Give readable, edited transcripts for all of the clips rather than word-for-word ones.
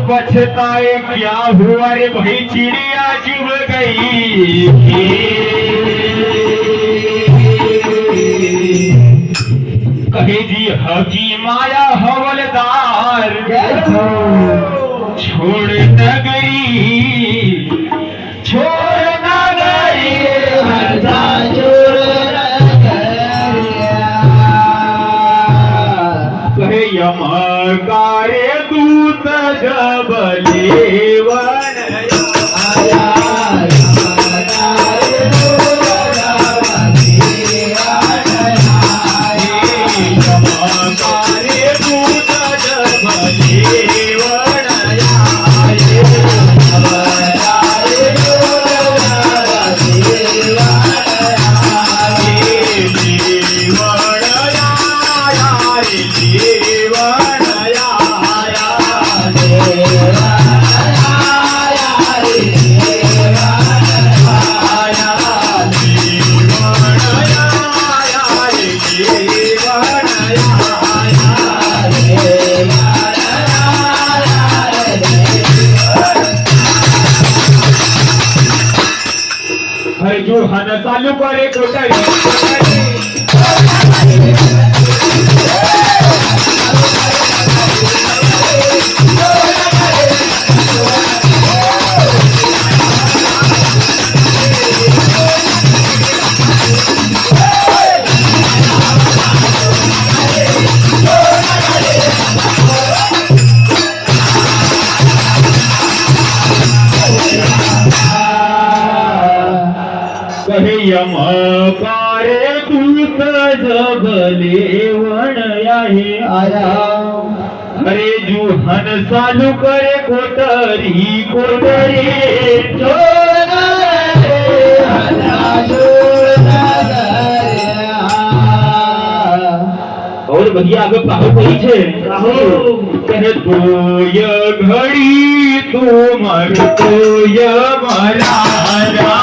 पछताए क्या हुआ रे भाई चिड़िया चुभ गई। कहे जी हकी माया हवलदार छोड़ नगरी छोड़ नगरी कहे यमकारे दूत जब लेवन जो हन चालू करे कोटारी यमकारे दूत जब लेवन आहे आया अरे जुहन चालू करे कोटरी कोटरी और भैया आगे पाहु कोई छे कहे तोय घड़ी तू मर तोय मराजा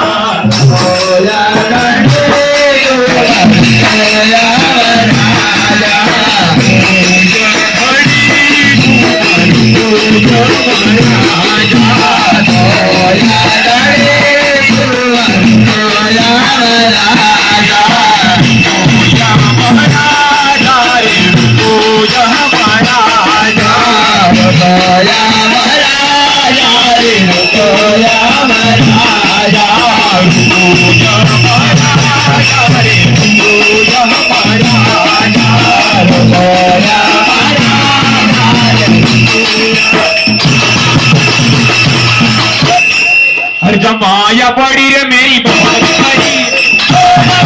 हर जमाया पड़ी रे मेरी बहुत बड़ी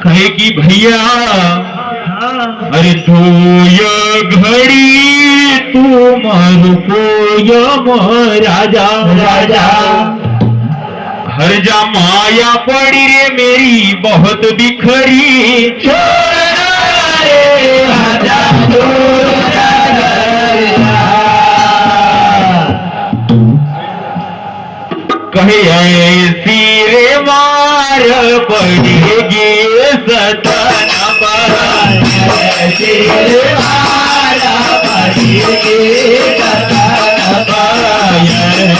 कहे कि भैया अरे तू ये घड़ी तू मारो ये राजा राजा हर जा माया पड़ी रे मेरी बहुत बिखरी कहे ऐसी रे मार पड़ेगी सतन ऐसी रे मार पड़ेगी सतन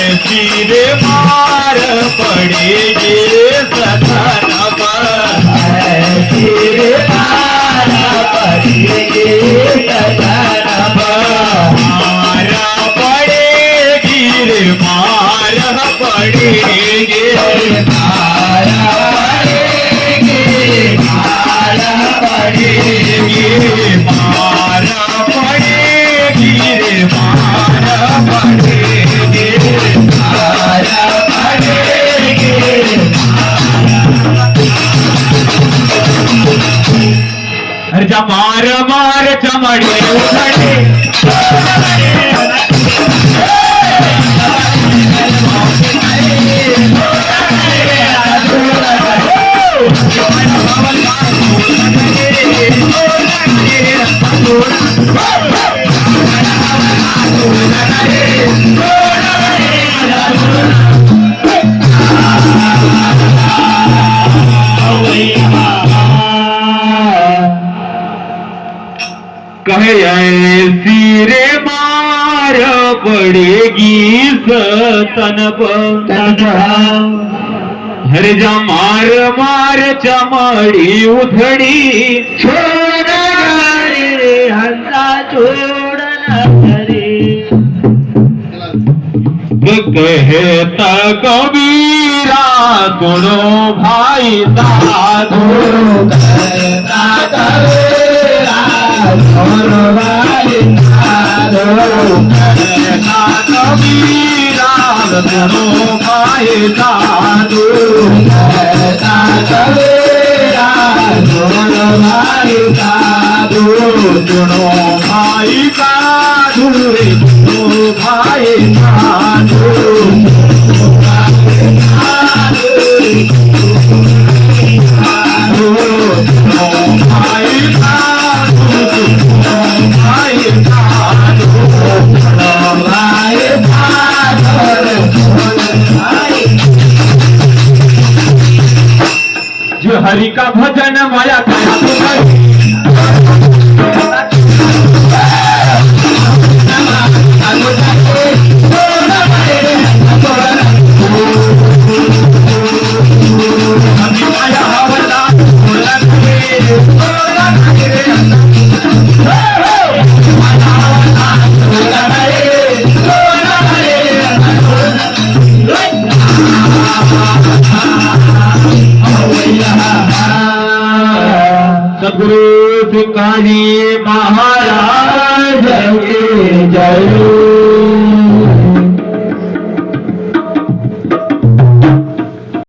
ऐसी रे मार पड़ेगी सतन ऐसी रे मार पड़ेगी सतन मारा पड़ेगी रे मार पड़ेगी मारा पड़ेगी मारा पड़ेगी मारा पड़ेगी रे मारा पड़ेगी मारा पड़ेगी हर जा मार मार चमड़े उठे ऐसी रे मार पड़ेगी सतन हर जा मार मार चमड़ी उधड़ी छोड़ रे हंसा छोड़ रे कहता कबीरा सुनो भाई साधु कहता कबीरा सुनो भाई साधु कहता कबीरा सुनो भाई साधु कहता कबीरा सुनो भाई साधु सुनो भाई साधु सुनो भाई साधु जो हरि का भजन माया सद्गुरु तुकाजी महाराज जय